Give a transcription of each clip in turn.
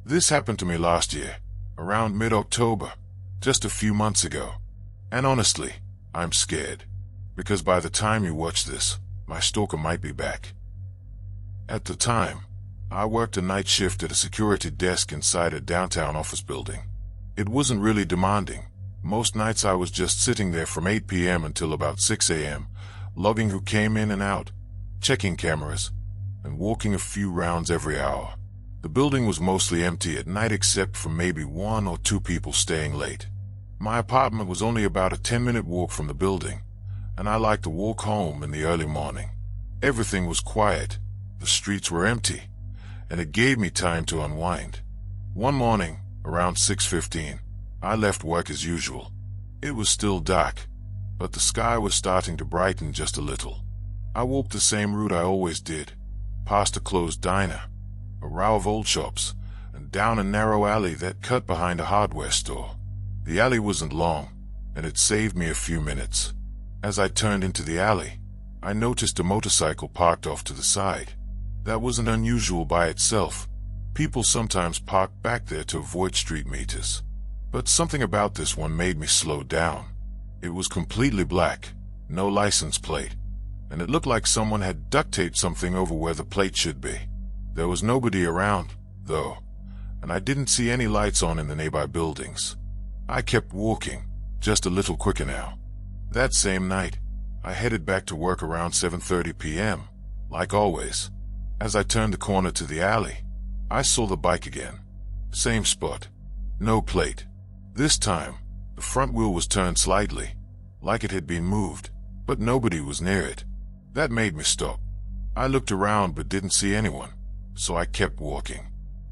This happened to me last year, around mid-October, just a few months ago. And honestly, I'm scared, because by the time you watch this, my stalker might be back. At the time, I worked a night shift at a security desk inside a downtown office building. It wasn't really demanding. Most nights I was just sitting there from 8 p.m. until about 6 a.m., logging who came in and out, checking cameras, and walking a few rounds every hour. The building was mostly empty at night except for maybe one or two people staying late. My apartment was only about a 10-minute walk from the building, and I liked to walk home in the early morning. Everything was quiet, the streets were empty, and it gave me time to unwind. One morning, around 6:15, I left work as usual. It was still dark, but the sky was starting to brighten just a little. I walked the same route I always did, past a closed diner, a row of old shops, and down a narrow alley that cut behind a hardware store. The alley wasn't long, and it saved me a few minutes. As I turned into the alley, I noticed a motorcycle parked off to the side. That wasn't unusual by itself. People sometimes park back there to avoid street meters. But something about this one made me slow down. It was completely black, no license plate, and it looked like someone had duct taped something over where the plate should be. There was nobody around, though, and I didn't see any lights on in the nearby buildings. I kept walking, just a little quicker now. That same night, I headed back to work around 7:30 p.m., like always. As I turned the corner to the alley, I saw the bike again. Same spot. No plate. This time, the front wheel was turned slightly, like it had been moved, but nobody was near it. That made me stop. I looked around but didn't see anyone, so I kept walking.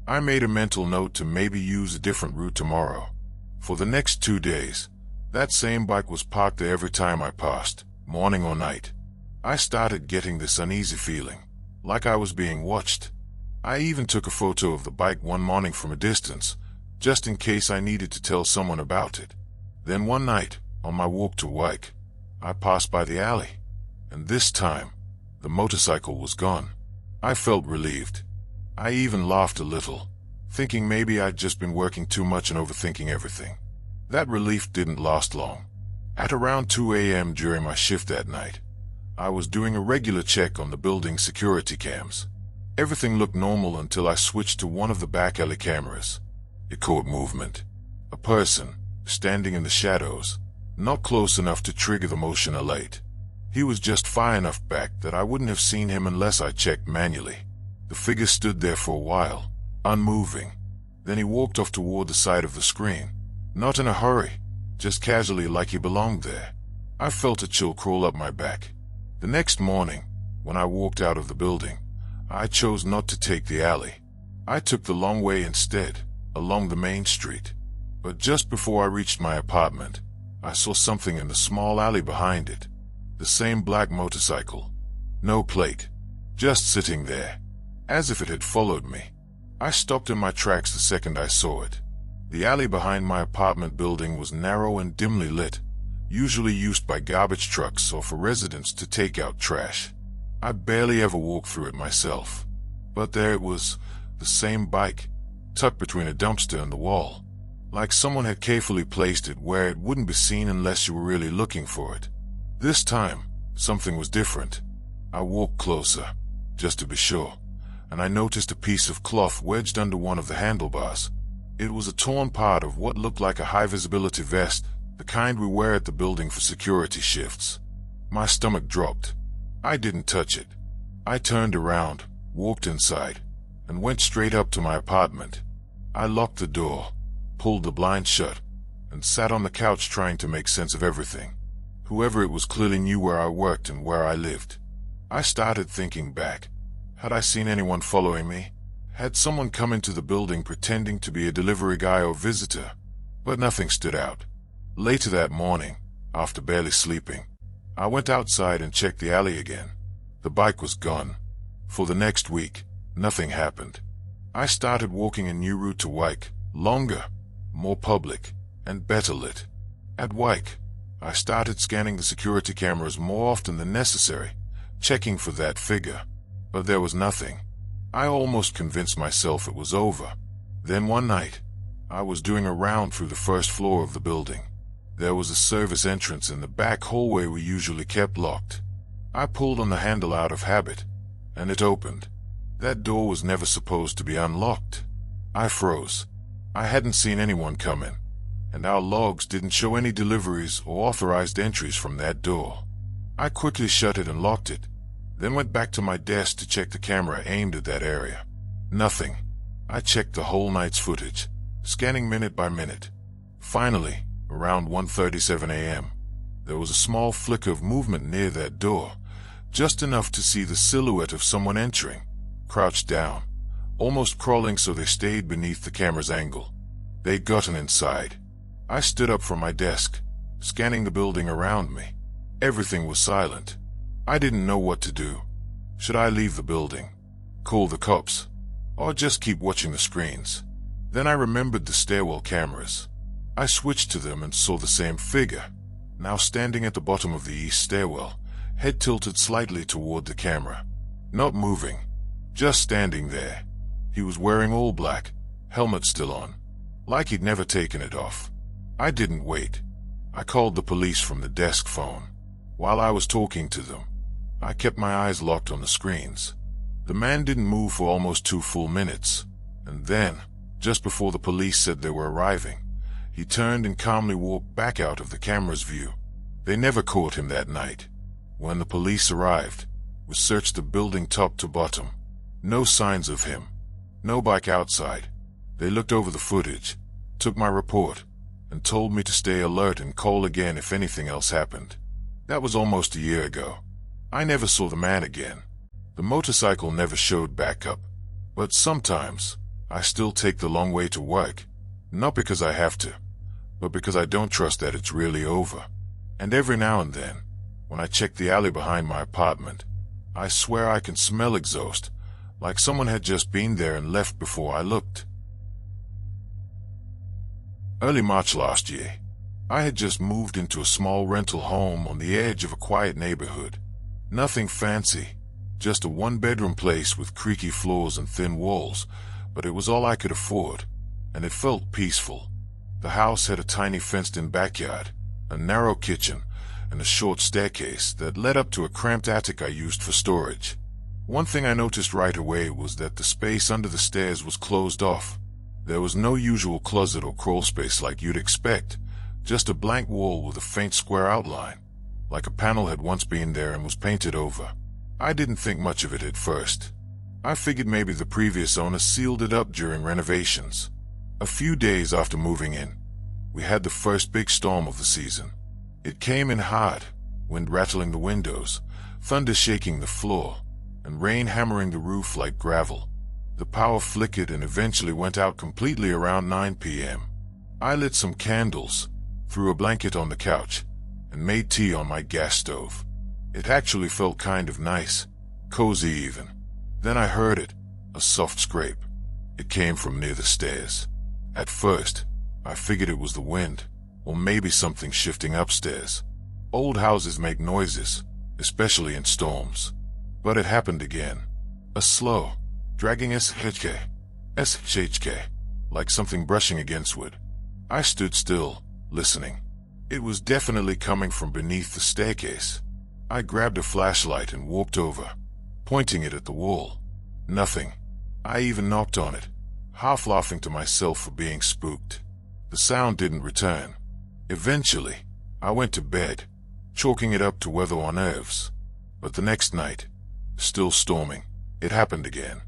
I made a mental note to maybe use a different route tomorrow. For the next 2 days, that same bike was parked there every time I passed, morning or night. I started getting this uneasy feeling, like I was being watched. I even took a photo of the bike one morning from a distance, just in case I needed to tell someone about it. Then one night, on my walk to work, I passed by the alley, and this time, the motorcycle was gone. I felt relieved. I even laughed a little, thinking maybe I'd just been working too much and overthinking everything. That relief didn't last long. At around 2 a.m. during my shift that night, I was doing a regular check on the building's security cams. Everything looked normal until I switched to one of the back alley cameras. It caught movement. A person, standing in the shadows, not close enough to trigger the motion alert. He was just far enough back that I wouldn't have seen him unless I checked manually. The figure stood there for a while, unmoving. Then he walked off toward the side of the screen, not in a hurry, just casually like he belonged there. I felt a chill crawl up my back. The next morning, when I walked out of the building, I chose not to take the alley. I took the long way instead, along the main street. But just before I reached my apartment, I saw something in the small alley behind it. The same black motorcycle. No plate. Just sitting there, as if it had followed me. I stopped in my tracks the second I saw it. The alley behind my apartment building was narrow and dimly lit, usually used by garbage trucks or for residents to take out trash. I barely ever walked through it myself. But there it was, the same bike, tucked between a dumpster and the wall, like someone had carefully placed it where it wouldn't be seen unless you were really looking for it. This time, something was different. I walked closer, just to be sure, and I noticed a piece of cloth wedged under one of the handlebars. It was a torn part of what looked like a high-visibility vest, the kind we wear at the building for security shifts. My stomach dropped. I didn't touch it. I turned around, walked inside, and went straight up to my apartment. I locked the door, pulled the blind shut, and sat on the couch trying to make sense of everything. Whoever it was clearly knew where I worked and where I lived. I started thinking back. Had I seen anyone following me? Had someone come into the building pretending to be a delivery guy or visitor? But nothing stood out. Later that morning, after barely sleeping, I went outside and checked the alley again. The bike was gone. For the next week, nothing happened. I started walking a new route to work, longer, more public, and better lit. At work, I started scanning the security cameras more often than necessary, checking for that figure. But there was nothing. I almost convinced myself it was over. Then one night, I was doing a round through the first floor of the building. There was a service entrance in the back hallway we usually kept locked. I pulled on the handle out of habit, and it opened. That door was never supposed to be unlocked. I froze. I hadn't seen anyone come in, and our logs didn't show any deliveries or authorized entries from that door. I quickly shut it and locked it, then went back to my desk to check the camera aimed at that area. Nothing. I checked the whole night's footage, scanning minute by minute. Finally, around 1:37 a.m., there was a small flicker of movement near that door, just enough to see the silhouette of someone entering, crouched down, almost crawling so they stayed beneath the camera's angle. They'd gotten inside. I stood up from my desk, scanning the building around me. Everything was silent. I didn't know what to do. Should I leave the building, call the cops, or just keep watching the screens? Then I remembered the stairwell cameras. I switched to them and saw the same figure, now standing at the bottom of the east stairwell, head tilted slightly toward the camera. Not moving, just standing there. He was wearing all black, helmet still on, like he'd never taken it off. I didn't wait. I called the police from the desk phone. While I was talking to them, I kept my eyes locked on the screens. The man didn't move for almost 2 full minutes, and then, just before the police said they were arriving, he turned and calmly walked back out of the camera's view. They never caught him that night. When the police arrived, we searched the building top to bottom. No signs of him. No bike outside. They looked over the footage, took my report, and told me to stay alert and call again if anything else happened. That was almost a year ago. I never saw the man again. The motorcycle never showed back up. But sometimes, I still take the long way to work. Not because I have to, but because I don't trust that it's really over. And every now and then, when I check the alley behind my apartment, I swear I can smell exhaust, like someone had just been there and left before I looked. Early March last year, I had just moved into a small rental home on the edge of a quiet neighborhood. Nothing fancy, just a one-bedroom place with creaky floors and thin walls, but it was all I could afford, and it felt peaceful. The house had a tiny fenced-in backyard, a narrow kitchen, and a short staircase that led up to a cramped attic I used for storage. One thing I noticed right away was that the space under the stairs was closed off. There was no usual closet or crawl space like you'd expect, just a blank wall with a faint square outline, like a panel had once been there and was painted over. I didn't think much of it at first. I figured maybe the previous owner sealed it up during renovations. A few days after moving in, we had the first big storm of the season. It came in hard, wind rattling the windows, thunder shaking the floor, and rain hammering the roof like gravel. The power flickered and eventually went out completely around 9 p.m. I lit some candles, threw a blanket on the couch, and made tea on my gas stove. It actually felt kind of nice, cozy even. Then I heard it, a soft scrape. It came from near the stairs. At first, I figured it was the wind, or maybe something shifting upstairs. Old houses make noises, especially in storms. But it happened again. A slow, dragging shk, like something brushing against wood. I stood still, listening. It was definitely coming from beneath the staircase. I grabbed a flashlight and walked over, pointing it at the wall. Nothing. I even knocked on it, half laughing to myself for being spooked. The sound didn't return. Eventually, I went to bed, chalking it up to weather or nerves. But the next night, still storming, it happened again.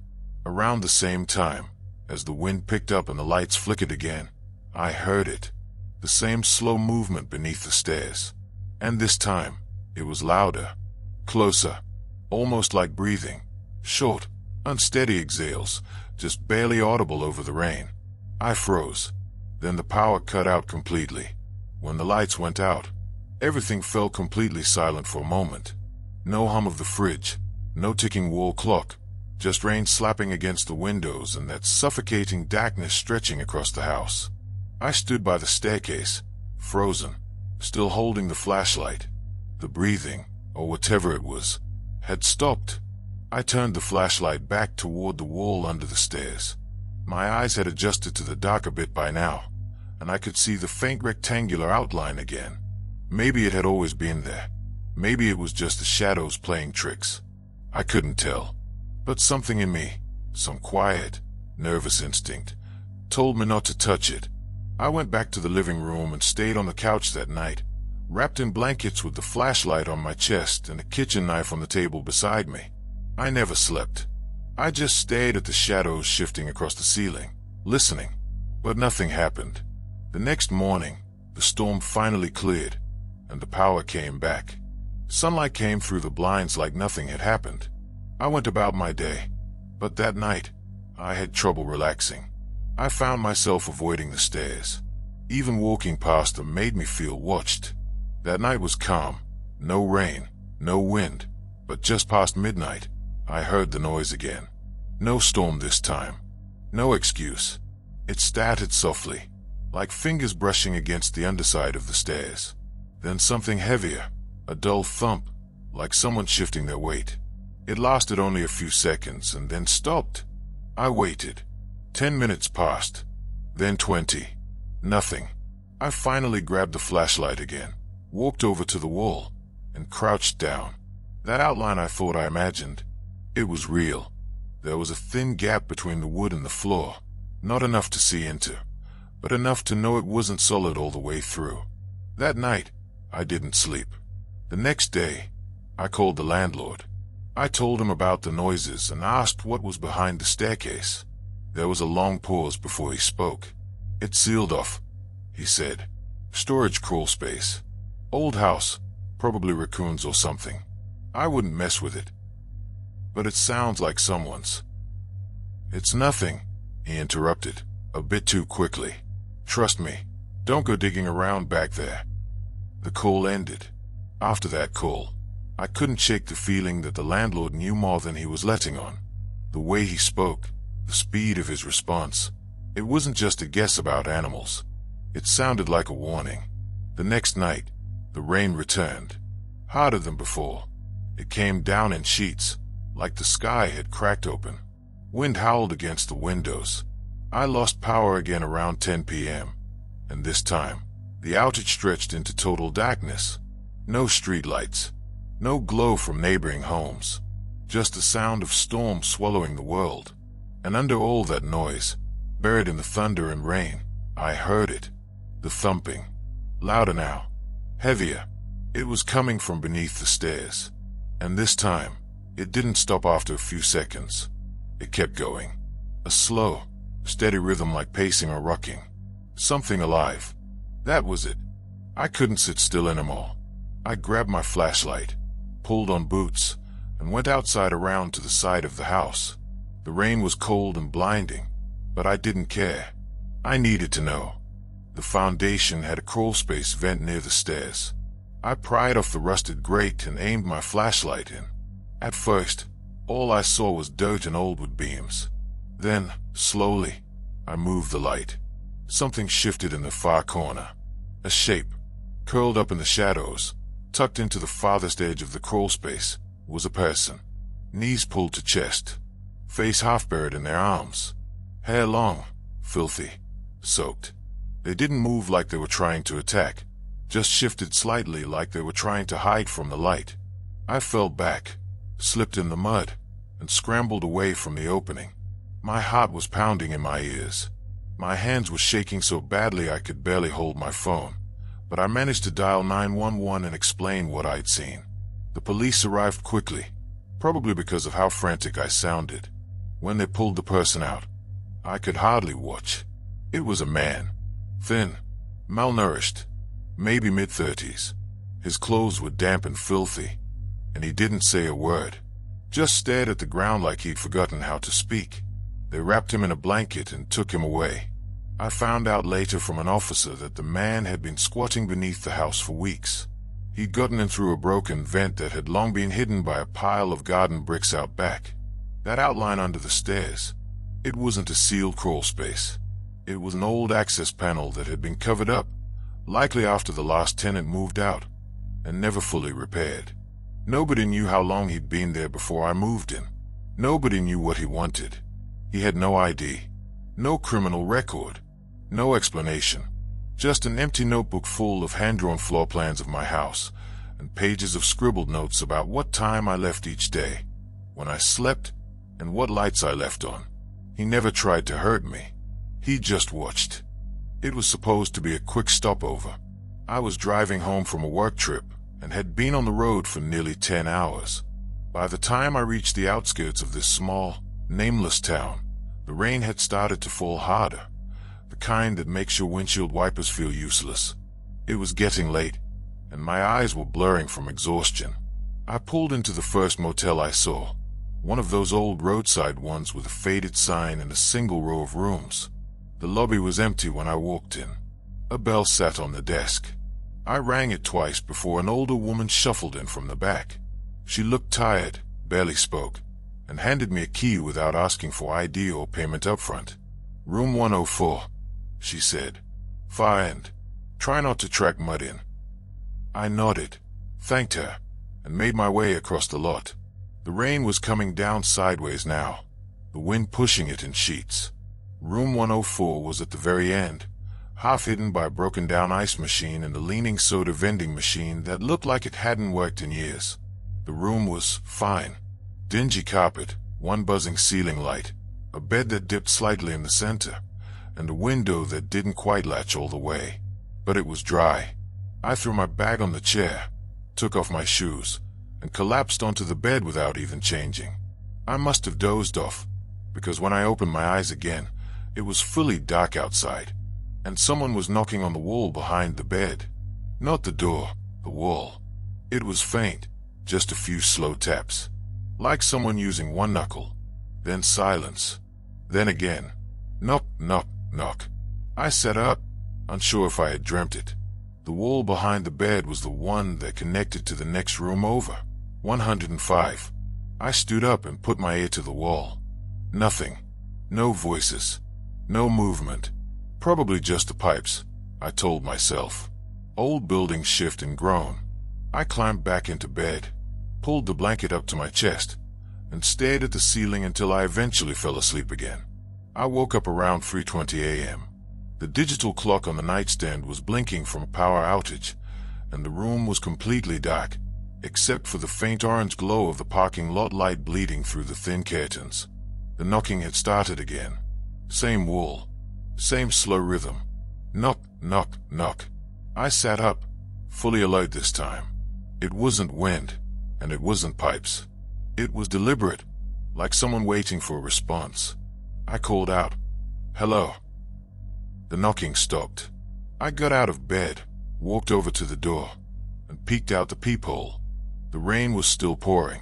Around the same time, as the wind picked up and the lights flickered again, I heard it. The same slow movement beneath the stairs. And this time, it was louder, closer, almost like breathing. Short, unsteady exhales, just barely audible over the rain. I froze. Then the power cut out completely. When the lights went out, everything fell completely silent for a moment. No hum of the fridge, no ticking wall clock, just rain slapping against the windows and that suffocating darkness stretching across the house. I stood by the staircase, frozen, still holding the flashlight. The breathing, or whatever it was, had stopped. I turned the flashlight back toward the wall under the stairs. My eyes had adjusted to the dark a bit by now, and I could see the faint rectangular outline again. Maybe it had always been there. Maybe it was just the shadows playing tricks. I couldn't tell. But something in me, some quiet, nervous instinct, told me not to touch it. I went back to the living room and stayed on the couch that night, wrapped in blankets with the flashlight on my chest and a kitchen knife on the table beside me. I never slept. I just stared at the shadows shifting across the ceiling, listening. But nothing happened. The next morning, the storm finally cleared, and the power came back. Sunlight came through the blinds like nothing had happened. I went about my day, but that night, I had trouble relaxing. I found myself avoiding the stairs. Even walking past them made me feel watched. That night was calm, no rain, no wind, but just past midnight, I heard the noise again. No storm this time. No excuse. It started softly, like fingers brushing against the underside of the stairs. Then something heavier, a dull thump, like someone shifting their weight. It lasted only a few seconds and then stopped. I waited. 10 minutes passed. Then 20. Nothing. I finally grabbed the flashlight again, walked over to the wall, and crouched down. That outline I thought I imagined, it was real. There was a thin gap between the wood and the floor, not enough to see into, but enough to know it wasn't solid all the way through. That night, I didn't sleep. The next day, I called the landlord. I told him about the noises and asked what was behind the staircase. There was a long pause before he spoke. "It's sealed off," he said. "Storage crawl space. Old house, probably raccoons or something. I wouldn't mess with it. But it sounds like someone's." "It's nothing," he interrupted, a bit too quickly. "Trust me, don't go digging around back there." The call ended. After that call, I couldn't shake the feeling that the landlord knew more than he was letting on. The way he spoke, the speed of his response, it wasn't just a guess about animals. It sounded like a warning. The next night, the rain returned, harder than before. It came down in sheets, like the sky had cracked open. Wind howled against the windows. I lost power again around 10 p.m., and this time, the outage stretched into total darkness. No streetlights, no glow from neighboring homes, just the sound of storm swallowing the world. And under all that noise, buried in the thunder and rain, I heard it. The thumping. Louder now. Heavier. It was coming from beneath the stairs. And this time, it didn't stop after a few seconds. It kept going. A slow, steady rhythm like pacing or rocking. Something alive. That was it. I couldn't sit still anymore. I grabbed my flashlight, pulled on boots, and went outside around to the side of the house. The rain was cold and blinding, but I didn't care. I needed to know. The foundation had a crawl space vent near the stairs. I pried off the rusted grate and aimed my flashlight in. At first, all I saw was dirt and old wood beams. Then, slowly, I moved the light. Something shifted in the far corner. A shape, curled up in the shadows, tucked into the farthest edge of the crawl space, was a person. Knees pulled to chest, face half buried in their arms. Hair long, filthy, soaked. They didn't move like they were trying to attack, just shifted slightly like they were trying to hide from the light. I fell back, slipped in the mud, and scrambled away from the opening. My heart was pounding in my ears. My hands were shaking so badly I could barely hold my phone, but I managed to dial 911 and explain what I'd seen. The police arrived quickly, probably because of how frantic I sounded. When they pulled the person out, I could hardly watch. It was a man, thin, malnourished, maybe mid-30s. His clothes were damp and filthy, and he didn't say a word, just stared at the ground like he'd forgotten how to speak. They wrapped him in a blanket and took him away. I found out later from an officer that the man had been squatting beneath the house for weeks. He'd gotten in through a broken vent that had long been hidden by a pile of garden bricks out back. That outline under the stairs, it wasn't a sealed crawl space. It was an old access panel that had been covered up, likely after the last tenant moved out, and never fully repaired. Nobody knew how long he'd been there before I moved in. Nobody knew what he wanted. He had no ID, No criminal record. No explanation. Just an empty notebook full of hand-drawn floor plans of my house and pages of scribbled notes about what time I left each day, when I slept, and what lights I left on. He never tried to hurt me. He just watched. It was supposed to be a quick stopover. I was driving home from a work trip and had been on the road for nearly 10 hours. By the time I reached the outskirts of this small, nameless town, the rain had started to fall harder, the kind that makes your windshield wipers feel useless. It was getting late, and my eyes were blurring from exhaustion. I pulled into the first motel I saw, one of those old roadside ones with a faded sign and a single row of rooms. The lobby was empty when I walked in. A bell sat on the desk. I rang it twice before an older woman shuffled in from the back. She looked tired, barely spoke, and handed me a key without asking for ID or payment up front. "Room 104, she said. "Far end. Try not to track mud in." I nodded, thanked her, and made my way across the lot. The rain was coming down sideways now, the wind pushing it in sheets. Room 104 was at the very end, half hidden by a broken-down ice machine and a leaning soda vending machine that looked like it hadn't worked in years. The room was fine. Dingy carpet, one buzzing ceiling light, a bed that dipped slightly in the center, and a window that didn't quite latch all the way. But it was dry. I threw my bag on the chair, took off my shoes, and collapsed onto the bed without even changing. I must have dozed off, because when I opened my eyes again, it was fully dark outside, and someone was knocking on the wall behind the bed. Not the door, the wall. It was faint, just a few slow taps, like someone using one knuckle. Then silence. Then again. Knock, knock, knock. I sat up, unsure if I had dreamt it. The wall behind the bed was the one that connected to the next room over. 105. I stood up and put my ear to the wall. Nothing. No voices. No movement. Probably just the pipes, I told myself. Old buildings shift and groan. I climbed back into bed, pulled the blanket up to my chest, and stared at the ceiling until I eventually fell asleep again. I woke up around 3:20 a.m. The digital clock on the nightstand was blinking from a power outage, and the room was completely dark, except for the faint orange glow of the parking lot light bleeding through the thin curtains. The knocking had started again. Same wall. Same slow rhythm. Knock, knock, knock. I sat up, fully alert this time. It wasn't wind, and it wasn't pipes. It was deliberate, like someone waiting for a response. I called out, "Hello." The knocking stopped. I got out of bed, walked over to the door, and peeked out the peephole. The rain was still pouring,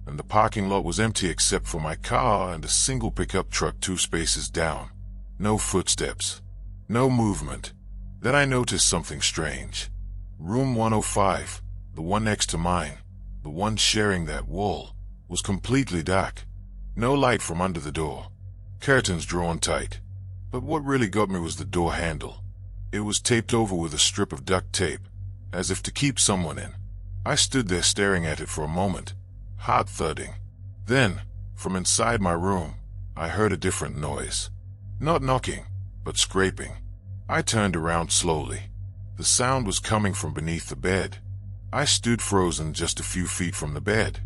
and the parking lot was empty except for my car and a single pickup truck 2 spaces down. No footsteps. No movement. Then I noticed something strange. Room 105, the one next to mine, the one sharing that wall, was completely dark. No light from under the door. Curtains drawn tight. But what really got me was the door handle. It was taped over with a strip of duct tape, as if to keep someone in. I stood there staring at it for a moment, heart thudding. Then, from inside my room, I heard a different noise. Not knocking, but scraping. I turned around slowly. The sound was coming from beneath the bed. I stood frozen just a few feet from the bed.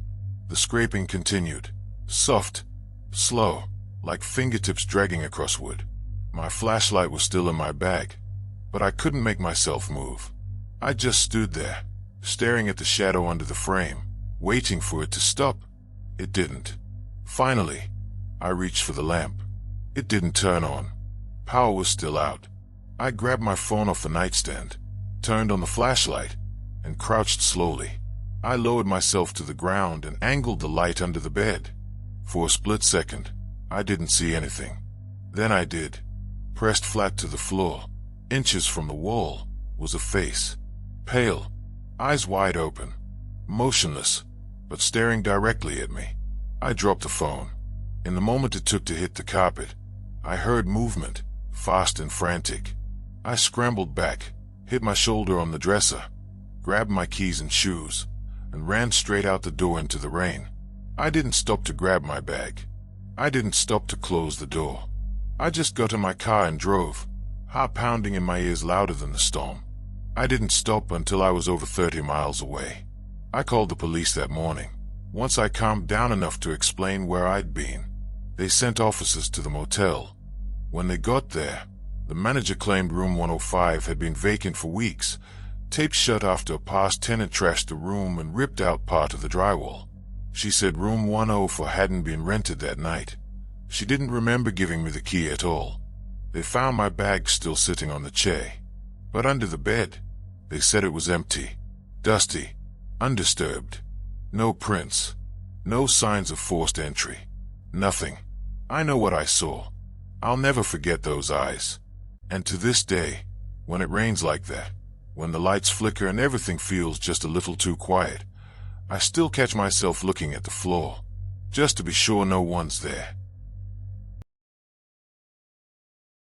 The scraping continued, soft, slow, like fingertips dragging across wood. My flashlight was still in my bag, but I couldn't make myself move. I just stood there, staring at the shadow under the frame, waiting for it to stop. It didn't. Finally, I reached for the lamp. It didn't turn on. Power was still out. I grabbed my phone off the nightstand, turned on the flashlight, and crouched slowly. I lowered myself to the ground and angled the light under the bed. For a split second, I didn't see anything. Then I did. Pressed flat to the floor, inches from the wall, was a face. Pale, eyes wide open, motionless, but staring directly at me. I dropped the phone. In the moment it took to hit the carpet, I heard movement, fast and frantic. I scrambled back, hit my shoulder on the dresser, grabbed my keys and shoes, and ran straight out the door into the rain. I didn't stop to grab my bag. I didn't stop to close the door. I just got in my car and drove, heart pounding in my ears louder than the storm. I didn't stop until I was over 30 miles away. I called the police that morning. Once I calmed down enough to explain where I'd been, they sent officers to the motel. When they got there, the manager claimed room 105 had been vacant for weeks, taped shut after a past tenant trashed the room and ripped out part of the drywall. She said room 104 hadn't been rented that night. She didn't remember giving me the key at all. They found my bag still sitting on the chair. But under the bed, they said it was empty, dusty, undisturbed. No prints, no signs of forced entry, nothing. I know what I saw. I'll never forget those eyes. And to this day, when it rains like that, when the lights flicker and everything feels just a little too quiet, I still catch myself looking at the floor, just to be sure no one's there.